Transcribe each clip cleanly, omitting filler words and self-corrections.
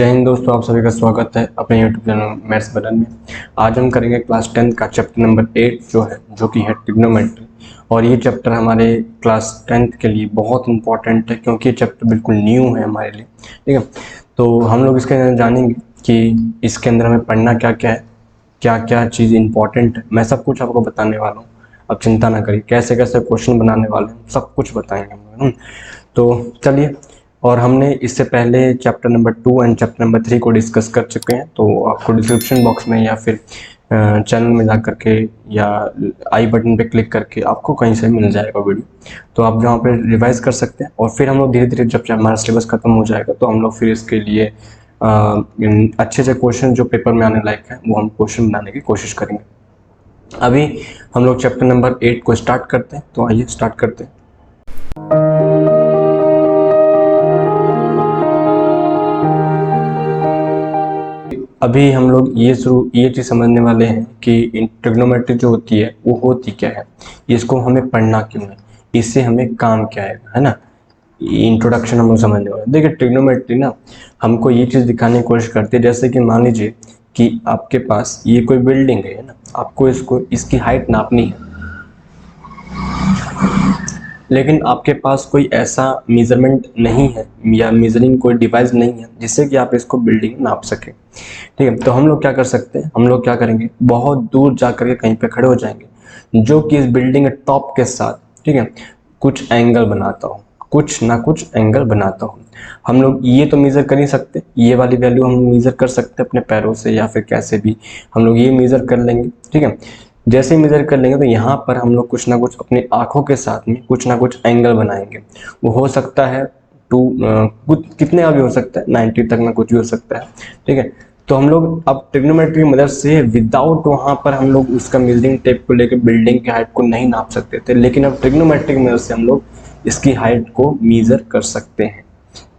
जय हिंद दोस्तों, आप सभी का स्वागत है अपने यूट्यूब चैनल मैथ्स बटन में। आज हम करेंगे क्लास 10 का चैप्टर नंबर 8 जो कि है ट्रिग्नोमेट्री। और ये चैप्टर हमारे क्लास 10th के लिए बहुत इंपॉर्टेंट है क्योंकि ये चैप्टर बिल्कुल न्यू है हमारे लिए। ठीक है, तो हम लोग इसके अंदर जानेंगे कि इसके अंदर हमें पढ़ना क्या क्या है, क्या क्या चीज़ इंपॉर्टेंट है। मैं सब कुछ आपको बताने वाला हूँ, अब चिंता ना करिए। कैसे कैसे क्वेश्चन बनाने वाले हैं सब कुछ बताएंगे हम। तो चलिए, और हमने इससे पहले chapter number 2 and chapter number 3 को डिस्कस कर चुके हैं, तो आपको डिस्क्रिप्शन बॉक्स में या फिर चैनल में जा करके या आई बटन पे क्लिक करके आपको कहीं से मिल जाएगा वीडियो, तो आप जहाँ पे रिवाइज कर सकते हैं। और फिर हम लोग धीरे धीरे जब हमारा सिलेबस खत्म हो जाएगा तो हम लोग फिर इसके लिए अच्छे से क्वेश्चन जो पेपर में आने लायक है वो हम क्वेश्चन बनाने की कोशिश करेंगे। अभी हम लोग चैप्टर नंबर 8 को स्टार्ट करते हैं, तो आइए स्टार्ट करते हैं। अभी हम लोग ये चीज़ समझने वाले हैं कि ट्रिग्नोमेट्री जो होती है वो होती क्या है, इसको हमें पढ़ना क्यों है, इससे हमें काम क्या है ना। इंट्रोडक्शन हम लोग समझने वाले हैं। देखिए, ट्रिग्नोमेट्री ना हमको ये चीज़ दिखाने की कोशिश करती है, जैसे कि मान लीजिए कि आपके पास ये कोई बिल्डिंग है ना, आपको इसकी हाइट नापनी है, लेकिन आपके पास कोई ऐसा मेजरमेंट नहीं है या मेजरिंग कोई डिवाइस नहीं है जिससे कि आप इसको बिल्डिंग नाप सकें। ठीक है, तो हम लोग क्या कर सकते हैं, हम लोग क्या करेंगे, बहुत दूर जा करके कहीं पे खड़े हो जाएंगे जो कि इस बिल्डिंग के टॉप के साथ, ठीक है, कुछ एंगल बनाता हो, कुछ ना कुछ एंगल बनाता हो। हम लोग ये तो मेज़र कर ही सकते, ये वाली वैल्यू हम मेज़र कर सकते हैं अपने पैरों से या फिर कैसे भी हम लोग ये मेज़र कर लेंगे। ठीक है, जैसे ही मेज़र कर लेंगे तो यहाँ पर हम लोग कुछ ना कुछ अपनी आँखों के साथ में कुछ ना कुछ एंगल बनाएंगे। वो हो सकता है कुछ कितने का भी हो सकता है, 90 तक में कुछ भी हो सकता है। ठीक है, तो हम लोग अब ट्रिग्नोमेट्री की मदद से विदाउट वहाँ पर हम लोग उसका मेजरिंग टेप को लेकर बिल्डिंग की हाइट को नहीं नाप सकते थे, लेकिन अब ट्रिग्नोमेट्री की मदद से हम लोग इसकी हाइट को मेजर कर सकते हैं।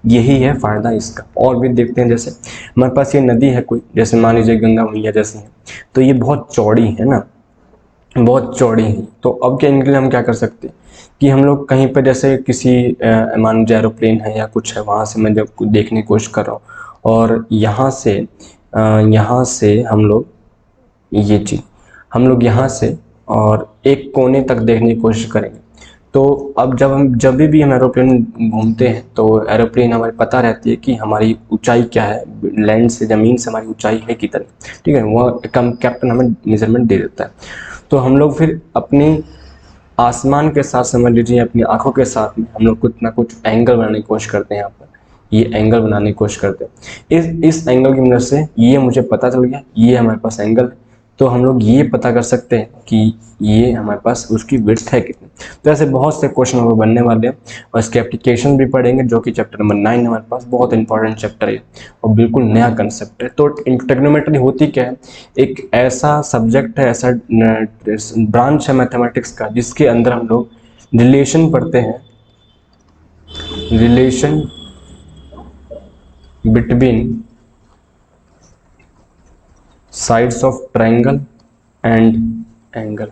यही है फ़ायदा इसका। और भी देखते हैं, जैसे हमारे पास ये नदी है कोई, जैसे मान लीजिए गंगा मैया जैसी है, तो ये बहुत चौड़ी है ना, बहुत चौड़ी है। तो अब क्या इनके लिए हम क्या कर सकते हैं कि हम लोग कहीं पर जैसे किसी मान लीजिए एरोप्लेन है या कुछ है, वहाँ से मैं जब देखने की कोशिश कर रहा हूँ और यहाँ से हम लोग ये चीज़ हम लोग यहाँ से और एक कोने तक देखने की कोशिश करेंगे। तो अब जब भी हम एरोप्लेन घूमते हैं तो एरोप्लेन हमारी पता रहती है कि हमारी ऊंचाई क्या है, लैंड से ज़मीन से हमारी ऊंचाई है कितनी। ठीक है, वह कैप्टन हमें मेजरमेंट दे देता है। तो हम लोग फिर अपनी आसमान के साथ समझ लीजिए, अपनी आंखों के साथ में हम लोग कुछ ना कुछ एंगल बनाने की कोशिश करते हैं। यहाँ पर ये एंगल बनाने की कोशिश करते हैं। इस एंगल की मदद से ये मुझे पता चल गया, ये हमारे पास एंगल है, तो हम लोग ये पता कर सकते हैं कि ये हमारे पास उसकी विड्थ है कितनी। तो ऐसे बहुत से क्वेश्चन हमें बनने वाले हैं और इसके एप्लीकेशन भी पढ़ेंगे, जो कि चैप्टर नंबर 9 हमारे पास बहुत इंपॉर्टेंट चैप्टर है और बिल्कुल नया कंसेप्ट है। तो ट्रिग्नोमेट्री होती क्या है, एक ऐसा सब्जेक्ट है, ऐसा ब्रांच है मैथमेटिक्स का जिसके अंदर हम लोग रिलेशन पढ़ते हैं, relation between sides of triangle and angle.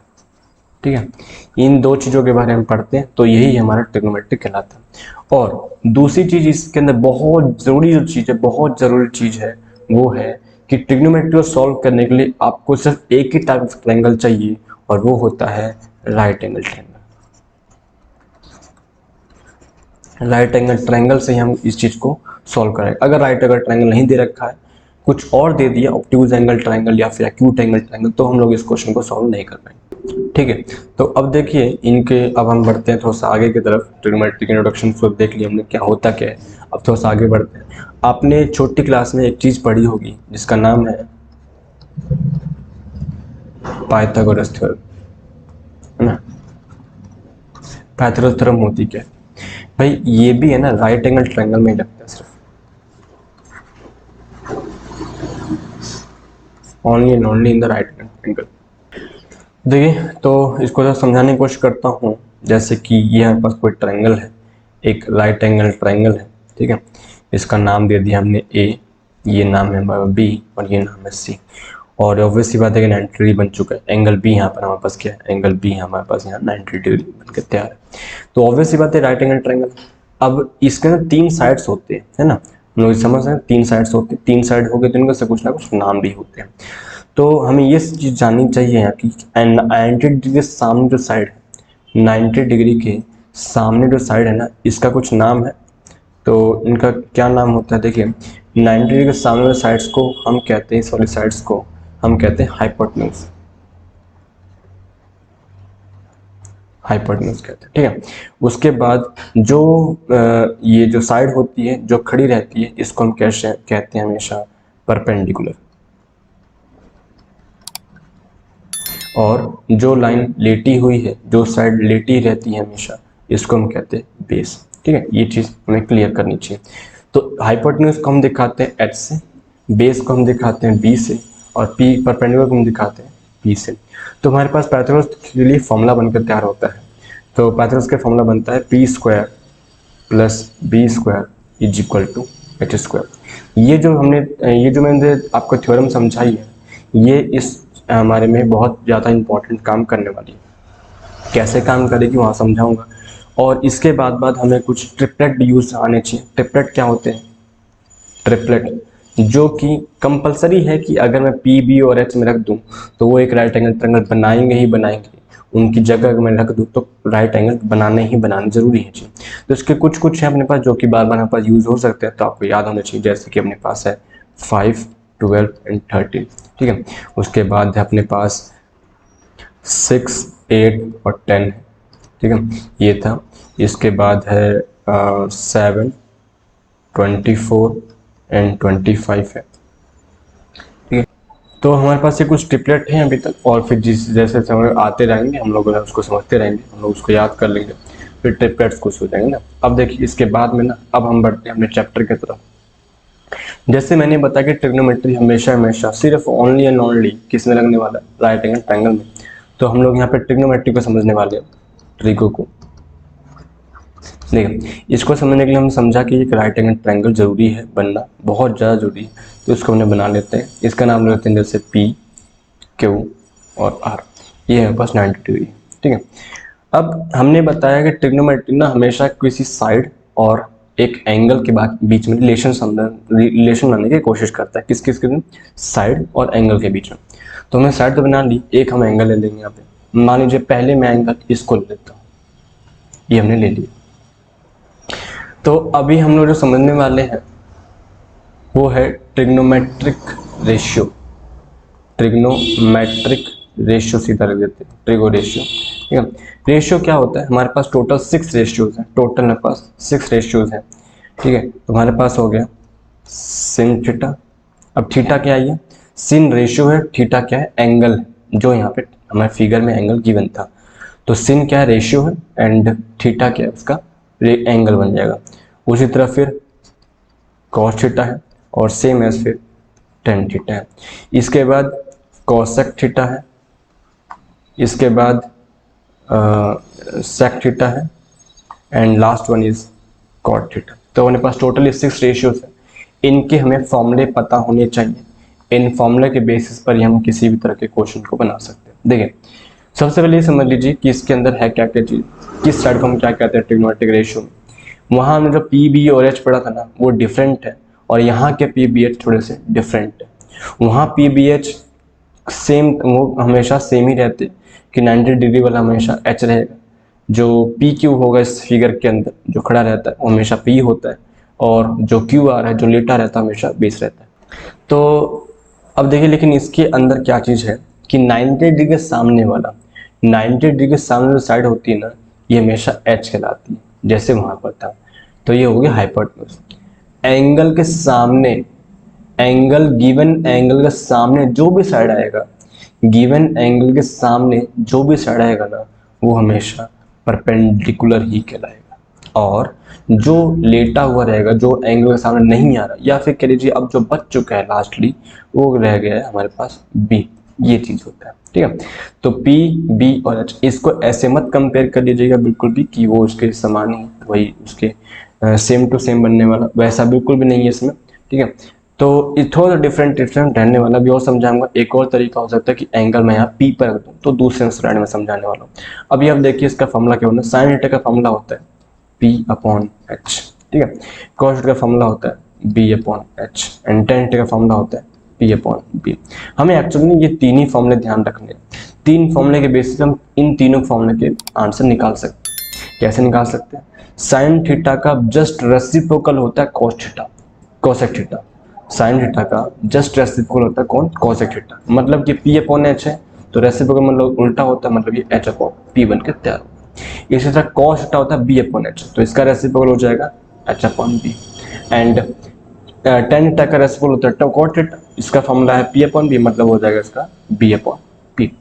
ठीक है, इन दो चीज़ों के बारे में पढ़ते हैं, तो यही हमारा ट्रिग्नोमेट्री कहलाता है। और दूसरी चीज़ इसके अंदर बहुत ज़रूरी जो चीज़ है, बहुत ज़रूरी चीज़ है, वो है कि ट्रिग्नोमेट्री को सॉल्व करने के लिए आपको सिर्फ एक ही टाइप ऑफ ट्रायंगल चाहिए और वो होता है right angle triangle. Right angle triangle से ही हम इस चीज़ को सॉल्व करेंगे। अगर राइट एंगल ट्रायंगल नहीं दे रखा है, कुछ और दे दिया, ऑब्ट्यूज एंगल ट्रायंगल या फिर एक्यूट एंगल ट्रायंगल, तो हम लोग इस क्वेश्चन को सॉल्व नहीं कर पाएंगे। ठीक है, तो अब देखिए इनके, अब हम बढ़ते हैं थोड़ा सा आगे की तरफ। ट्रिग्नोमेट्री के इंट्रोडक्शन को देख लिया हमने क्या होता क्या है, अब थोड़ा सा आगे बढ़ते हैं। आपने छोटी क्लास में एक चीज़ पढ़ी होगी जिसका नाम है पाइथागोरस थ्योरम, है ना। पाइथागोरस थ्योरम होती क्या है भाई, ये भी है ना राइट एंगल ट्रायंगल में ही लगता है, सिर्फ only and only in the right angle. देखिए, तो इसको जरा समझाने की कोशिश करता हूँ। जैसे कि ये हमारे पास कोई ट्रायंगल है, एक राइट एंगल ट्रायंगल है। ठीक है, इसका नाम दे दिया हमने ए, ये नाम है हमारा बी और ये नाम है सी। और ऑब्वियसली बात है कि 90 डिग्री बन चुका है। एंगल बी यहाँ पर हमारे पास क्या है, एंगल बी हमारे पास यहाँ 90 डिग्री बन के तैयार है। तो ऑब्वियसली बात है राइट एंगल ट्रायंगल। अब इसके अंदर 3 साइड्स होते हैं, है ना, हम लोग समझ रहे हैं, 3 साइड्स होते हैं, 3 साइड हो गए तो इनका से कुछ ना कुछ नाम भी होते हैं। तो हमें ये चीज़ जाननी चाहिए यहाँ की 90 डिग्री के सामने जो साइड है, 90 डिग्री के सामने जो साइड है ना, इसका कुछ नाम है। तो इनका क्या नाम होता है, देखिए 90 डिग्री के सामने वाले साइड्स को हम कहते हैं, इस वाले साइड्स को हम कहते हैं हाइपोटेन्यूज, हाइपोटेन्यूज कहते हैं, ठीक है। उसके बाद जो ये जो साइड होती है जो खड़ी रहती है, इसको हम कैसे कहते हैं हमेशा परपेंडिकुलर। और जो लाइन लेटी हुई है, जो साइड लेटी रहती है हमेशा, इसको हम कहते हैं बेस, ठीक है। ये चीज़ हमें क्लियर करनी चाहिए। तो हाइपोटेन्यूज को हम दिखाते हैं एच से, बेस को हम दिखाते हैं बी से, और पी परपेंडिकुलर को हम दिखाते हैं पी से। तो हमारे पास पाइथागोरस के लिए फॉर्मूला बनकर तैयार होता है। तो पाइथागोरस का फॉर्मूला बनता है P square plus B square is equal to H square. ये जो मैंने आपको थ्योरम समझाई है, ये इस हमारे में बहुत ज़्यादा इंपॉर्टेंट काम करने वाली है। कैसे काम करेगी वहाँ समझाऊंगा। और इसके बाद हमें कुछ ट्रिपलेट यूज आने चाहिए। ट्रिपलेट क्या होते हैं? ट्रिपलेट जो कि कंपलसरी है कि अगर मैं पी बी और एच में रख दूं तो वो एक राइट एंगल ट्रायंगल बनाएंगे ही बनाएंगे। उनकी जगह अगर मैं रख दूं तो राइट एंगल बनाने जरूरी है जी। तो इसके कुछ कुछ है अपने पास जो कि बार बार हमारे पास यूज हो सकते हैं, तो आपको याद होने चाहिए। जैसे कि अपने पास है 5, 12 एंड 13, ठीक है। उसके बाद है अपने पास 6, 8 और 10 है, ठीक है, ये था। इसके बाद है 7, 24 एंड 25 है, ठीक है। तो हमारे पास ये कुछ ट्रिपलेट हैं अभी तक, और फिर जैसे जैसे हम आते रहेंगे हम लोग उसको समझते रहेंगे, हम लोग उसको याद कर लेंगे, फिर ट्रिपलेट्स कुछ हो जाएंगे ना। अब देखिए इसके बाद में ना, अब हम बढ़ते हैं अपने चैप्टर की तरफ। जैसे मैंने बताया कि ट्रिग्नोमेट्री हमेशा हमेशा सिर्फ ओनली एंड ओनली किस में लगने वाला है? राइट एंगल ट्रायंगल में। तो हम लोग यहाँ पे ट्रिग्नोमेट्री को समझने वाले हैं, ट्रिगो को। देखिए इसको समझने के लिए हम समझा कि एक राइट एंगल ट्रायंगल जरूरी है बनना, बहुत ज़्यादा जरूरी है। तो इसको हमने बना लेते हैं। इसका नाम लेते हैं जैसे पी, क्यू और आर। ये हमारे पास 90 डिग्री, ठीक है। अब हमने बताया कि ट्रिग्नोमेट्री ना हमेशा किसी साइड और एक एंगल के बीच में रिलेशन बनाने की कोशिश करता है। किस किस के? साइड और एंगल के बीच में। तो हमने साइड तो बना ली, एक हम एंगल ले लेंगे यहाँ पे। मान लीजिए पहले मैं एंगल इसको ले लेता हूँ, ये हमने ले लिया। तो अभी हम लोग जो समझने वाले हैं वो है ट्रिग्नोमेट्रिक रेशियो। ट्रिग्नोमेट्रिक रेशियो सीधा रख देते हैं, ट्रिगो रेशियो, ठीक है। रेशियो क्या होता है? हमारे पास टोटल 6 रेशियोज हैं। टोटल हमारे पास 6 रेशियोज हैं, ठीक है। तो हमारे पास हो गया सिन थीटा। अब थीटा क्या है? ये सिन रेशियो है, थीटा क्या है? एंगल है, जो यहाँ पे हमारे फिगर में एंगल गिवन था। तो सिन क्या है? रेशियो है, एंड थीटा क्या है? उसका एंगल बन जाएगा। उसी तरह फिर कॉस थीटा है, और सेम एज फिर टेन थीटा है। इसके बाद कॉसेक थीटा है, इसके बाद सेक थीटा है, and last one is cot theta. तो हमारे पास टोटली 6 रेशियोज है। इनके हमें फॉर्मूले पता होने चाहिए। इन फॉर्मूले के बेसिस पर ही हम किसी भी तरह के क्वेश्चन को बना सकते हैं। देखिए सबसे पहले ये समझ लीजिए कि इसके अंदर है क्या क्या चीज़, किस साइड को हम क्या कहते हैं ट्रिग्नोमेट्रिक रेशियो में। वहाँ हमने जो पी बी और एच पढ़ा था ना, वो डिफरेंट है, और यहाँ के पी बी एच थोड़े से डिफरेंट है। वहाँ पी बी एच सेम, वो हमेशा सेम ही रहते कि 90 डिग्री वाला हमेशा एच रहेगा। जो पी क्यू होगा इस फिगर के अंदर जो खड़ा रहता है वो हमेशा पी होता है, और जो क्यू आर है जो लेटा रहता है हमेशा बेस रहता है। तो अब देखिए लेकिन इसके अंदर क्या चीज़ है कि 90 डिग्री के सामने वाला, 90 डिग्री के सामने जो साइड होती है ना, ये हमेशा एच कहलाती है, जैसे वहाँ पर था। तो ये हो गया हाइपोटेन्यूज। एंगल के सामने, एंगल गिवन एंगल के सामने जो भी साइड आएगा, गिवन एंगल के सामने जो भी साइड आएगा ना, वो हमेशा परपेंडिकुलर ही कहलाएगा। और जो लेटा हुआ रहेगा, जो एंगल के सामने नहीं आ रहा, या फिर कह लीजिए अब जो बच चुका है लास्टली, वो रह गया है हमारे पास बी। ये चीज होता है, ठीक है। तो पी बी और एच, इसको ऐसे मत कंपेयर कर लीजिएगा बिल्कुल भी कि वो उसके समान ही वही उसके सेम टू सेम बनने वाला, वैसा बिल्कुल भी नहीं है इसमें, ठीक है। तो थोड़ा डिफरेंट रहने वाला भी और समझाऊंगा। एक और तरीका हो सकता है कि एंगल मैं यहाँ पी पर रख दूँ, तो दूसरे स्लाइड में समझाने वाला हूँ। अभी आप देखिए इसका फॉर्मूला क्या होता है। साइन थीटा का फॉर्मूला होता है पी अपॉन एच, ठीक है। कॉस थीटा का फॉर्मूला होता है B upon H, and tan theta का फॉर्मूला होता है पी अपॉन बी। हमें एक्चुअली ये तीन ही फॉर्मूले ध्यान रखने हैं। तीन फॉर्मूले के बेसिस हम इन तीनों फॉर्मूले के आंसर निकाल सकते हैं। कैसे निकाल सकते हैं? साइन थीटा का जस्ट रेसिप्रोकल होता है cos theta, cosec theta. Sine theta का जस्ट रेसिप्रोकल होता है कौन? Cosec theta. मतलब कि पी अपॉन एच है तो रेसिप्रोकल मतलब उल्टा होता है, मतलब ये एच अपॉन पी बन के तैयार होगा। इसी तरह कॉस थीटा होता है बी अपॉन एच, तो इसका रेसिप्रोकल हो जाएगा H upon B. And tan theta का रेसिप्रोकल होता है कॉट थीटा, इसका फॉर्मूला है पी अपॉन बी, मतलब हो जाएगा इसका बी अपॉन पी।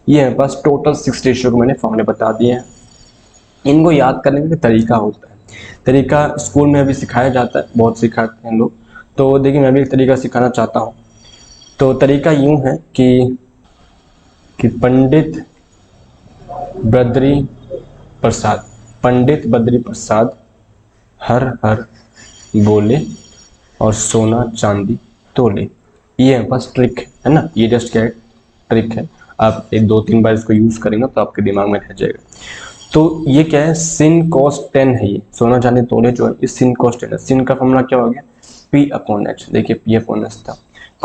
ये मेरे पास टोटल 6 रेशियो को मैंने फॉर्मूले बता दिए हैं। इनको याद करने का तरीका होता है, तरीका स्कूल में भी सिखाया जाता है, बहुत सिखाते हैं लोग। तो देखिए मैं भी एक तरीका सिखाना चाहता हूँ। तो तरीका यूं है कि पंडित बद्री प्रसाद हर हर बोले और सोना चांदी तोले। ये है बस ट्रिक है ना, ये जस्ट क्या ट्रिक है। आप एक दो तीन बार इसको यूज करेंगे तो आपके दिमाग में रह जाएगा। तो ये क्या है? sin cos 10 है ये, सोना चांदी तोले जो है ये sin cos 10 है। sin का फॉर्मूला क्या हो गया? p अपॉन एच, देखिए p अपॉन एच था।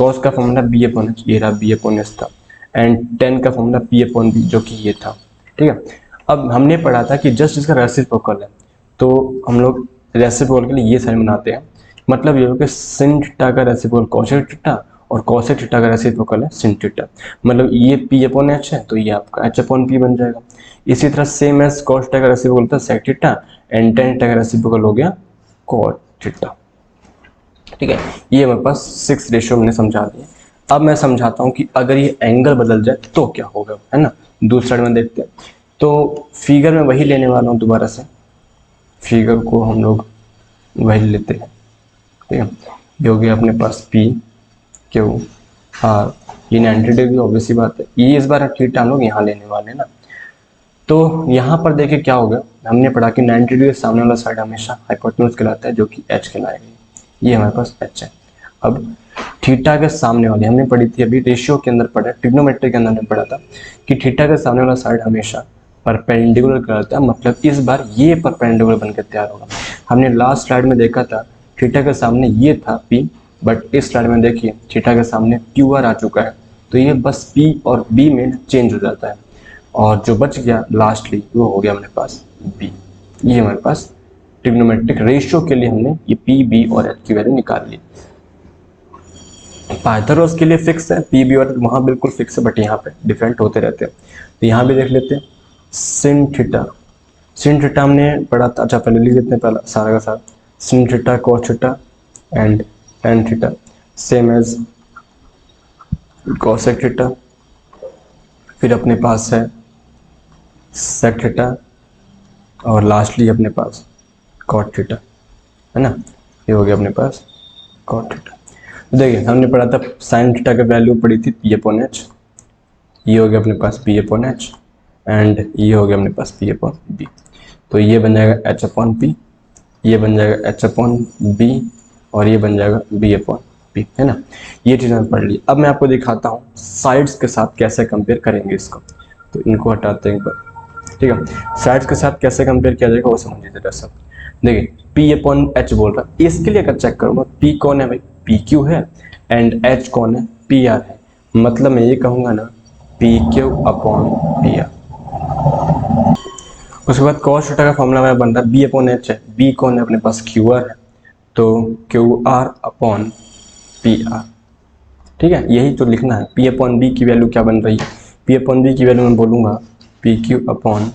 cos का फॉर्मूला b अपॉन एच, ये रहा b अपॉन एच था। एंड 10 का फॉर्मूला p अपॉन b जो कि ये था। ठीक है, अब हमने पढ़ा था कि जस्ट इसका रेसिप्रोकल है, तो हम लोग रेसिप्रोकल के लिए ये साइन बनाते हैं। मतलब ये हो कि sin थीटा का रेसिप्रोकल cosec थीटा और cosec थीटा का रेसिप्रोकल है sin थीटा। मतलब ये p अपॉन एच है तो ये आपका h अपॉन p बन जाएगा। इसी तरह सेम एज cos थीटा का रेसिप्रोकल था sec theta, and tan theta का रेसिप्रोकल हो गया cot थीटा। ठीक है, ये हमारे पास 6 रेशियो मैंने समझा दिए। अब मैं समझाता हूँ कि अगर ये एंगल बदल जाए तो क्या होगा, है ना। दूसरी साइड में देखते हैं। तो फिगर में वही लेने वाला हूँ, दोबारा से फिगर को हम लोग वही लेते हैं। ठीक है, ये हो गया अपने पास P Q R, ये 90 डिग्री ऑब्वियस सी बात है। ये इस बार थीटा हम लोग यहाँ लेने वाले हैं ना। तो यहाँ पर देखिए क्या होगा, हमने पढ़ा कि 90 डिग्री सामने वाला साइड हमेशा हाइपोटेन्यूज कहलाता है, जो कि H कहलाएगा। ये हमारे पास H है। अब थीटा के सामने वाली हमने पढ़ी थी अभी, रेशियो के अंदर पढ़ा, ट्रिग्नोमेट्री के अंदर हमने पढ़ा था कि थीटा के सामने वाला साइड हमेशा परपेंडिकुलर कहलाता है। मतलब इस बार ये परपेंडिकुलर बनकर तैयार होगा। हमने लास्ट स्लाइड में देखा था थीटा के सामने ये था P, बट इस स्लाइड में देखिए थीटा के सामने QR आ चुका है, तो ये बस P और B में चेंज हो जाता है, और जो बच गया लास्टली वो हो गया हमारे पास B। ये हमारे पास ट्रिग्नोमेट्रिक रेशियो के लिए हमने ये P, B और H की वैल्यू निकाल ली। पाइथागोरस के लिए फिक्स है P, B और वहाँ बिल्कुल फिक्स है, बट यहाँ पे डिफरेंट होते रहते हैं। तो यहाँ भी देख लेते हैं sin थीटा हमने पढ़ा था। अच्छा पहले लिख लेते हैं पहला सारा का सारा, sin theta cos theta and tan theta same as cosec theta. फिर अपने पास है sec थीटा और लास्टली अपने पास cot थीटा, है ना। ये हो गया अपने पास cot थीटा। देखिए हमने पढ़ा था sin थीटा का वैल्यू पढ़ी थी P अपॉन एच, ये हो गया अपने पास P अपॉन एच, एंड ये हो गया अपने पास P अपॉन बी। तो ये बन जाएगा H अपॉन P, ये बन जाएगा H अपॉन B और ये बन जाएगा B अपॉन P, है ना। ये चीज़ हमने पढ़ ली। अब मैं आपको दिखाता हूँ साइड्स के साथ कैसे कंपेयर करेंगे इसको। तो इनको हटाते हैं एक बार। ठीक है, साइड्स के साथ कैसे कंपेयर किया जाएगा वो समझिए जरा सब। देखिए P अपॉन एच बोल रहा है, इसके लिए अगर चेक करूँगा P कौन है भाई, PQ है, एंड H कौन है, PR है। मतलब मैं ये कहूँगा ना PQ अपॉन PR। उसके बाद cos थीटा का फॉर्मूला में बन रहा है B अपॉन एच है, B कौन है अपने पास QR है, तो QR अपॉन PR। ठीक है, यही तो लिखना है। P अपॉन B की वैल्यू क्या बन रही है, P अपॉन B की वैल्यू मैं बोलूँगा PQ upon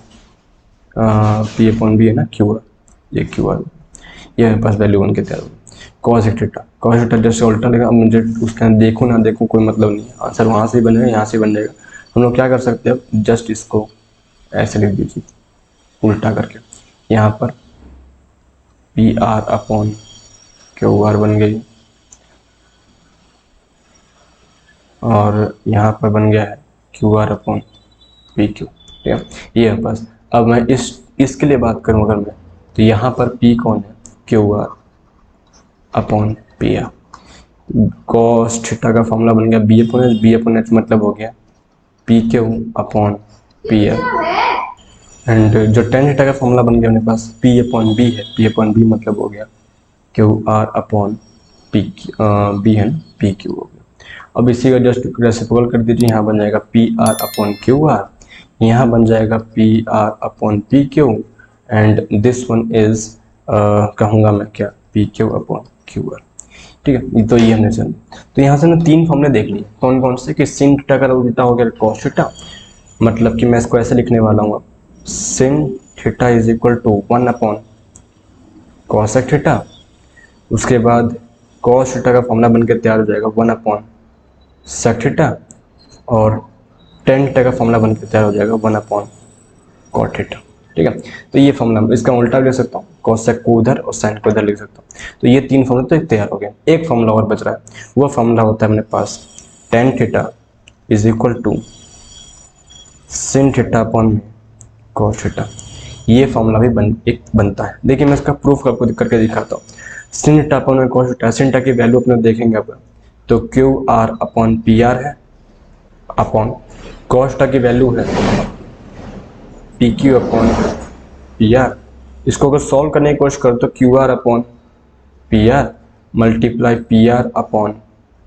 P upon B है ना QR, ये QR, ये मेरे पास वैल्यू बन के तैयार होगी। cos थीटा जैसे उल्टा लगा, अब मुझे उसके अंदर देखूँ ना देखूँ कोई मतलब नहीं है, आंसर वहाँ से ही बनेगा यहाँ से बन जाएगा। हम लोग क्या कर सकते हैं, जस्ट इसको ऐसे लिख दीजिए उल्टा करके, यहाँ पर PR अपॉन QR बन गई, और यहाँ पर बन गया है QR अपॉन PQ। ठीक है, ये है बस। अब मैं इसके लिए बात करूँ अगर मैं, तो यहाँ पर P कौन है, QR upon PR। cos theta का फॉर्मूला बन गया B upon H, B upon H मतलब हो गया PQ अपॉन PR। एंड जो tan थीटा का फॉर्मूला बन गया अपने पास P अपॉन B है, P अपॉन B मतलब हो गया QR अपॉन बी है ना, पी क्यू हो गया। अब इसी का जस्ट रेसिप्रोकल कर दीजिए, यहाँ बन जाएगा P R upon Q R, यहाँ बन जाएगा P R upon P Q, and this one is कहूँगा मैं क्या, P Q upon Q R. ठीक है, तो ये हमने चल, तो यहाँ से ना 3 फॉर्मूले देख लिए, कौन कौन से, कि sin थीटा का उल्टा हो गया cos थीटा, मतलब कि मैं इसको ऐसे लिखने वाला हूँ, sin theta is equal to 1 upon cosec theta, उसके बाद cos थीटा का फॉर्मूला बन के तैयार हो जाएगा 1 अपॉन sec थीटा, और tan थीटा का फॉर्मूला बन के तैयार हो जाएगा 1 अपॉन cot थीटा। ठीक है, तो ये फॉर्मूला, इसका उल्टा लिख सकता हूँ, cosec को उधर और sin को इधर लिख सकता हूँ। तो ये 3 फॉर्मूले तो तैयार हो गए। एक फॉर्मूला और बच रहा है, वो फॉर्मूला होता है अपने पास tan theta is equal to sin theta upon cos theta. ये फॉर्मूला भी बनता है। देखिए मैं इसका प्रूफ करके दिखाता हूँ। sin theta upon cos theta, sin theta की वैल्यू अपने देखेंगे अब, तो Q R upon P R है, अपॉन cos थीटा की वैल्यू है P Q upon P R. इसको अगर सॉल्व करने की कोशिश करो तो Q R upon P R multiply P R upon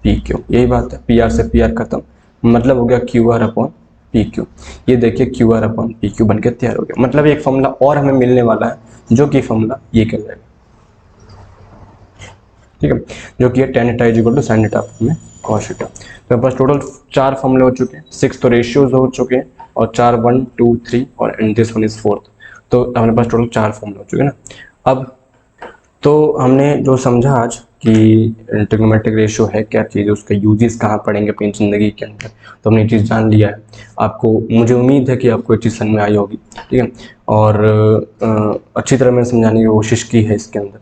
P Q, यही बात है, पी आर से पी आर खत्म, मतलब हो गया Q R upon P Q. ये देखिए Q R upon P Q बन के तैयार हो गया, मतलब एक फॉर्मूला और हमें मिलने वाला है, जो कि फॉर्मूला ये कहलाएगा। ठीक है, जो कि है tan theta is equal to sin theta में cos थीटा। तो पास टोटल 4 फॉर्मूले हो चुके हैं, 6 तो रेशियोज हो चुके हैं, और 4 1 2 3 और and this one is 4th। तो हमारे पास टोटल 4 फॉर्मूले हो चुके हैं ना। अब तो हमने जो समझा आज कि ट्रिग्नोमेट्रिक रेशियो है क्या चीज़, उसके यूजेस कहाँ पड़ेंगे अपनी ज़िंदगी के अंदर, तो हमने ये चीज़ जान लिया है। आपको, मुझे उम्मीद है कि आपको ये चीज़ समझ में आई होगी। ठीक है, और अच्छी तरह मैंने समझाने की कोशिश की है इसके अंदर।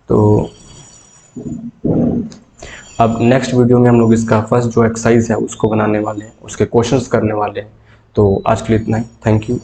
तो अब नेक्स्ट वीडियो में हम लोग इसका फर्स्ट जो एक्सरसाइज है उसको बनाने वाले हैं, उसके क्वेश्चंस करने वाले हैं। तो आज के लिए इतना ही, थैंक यू।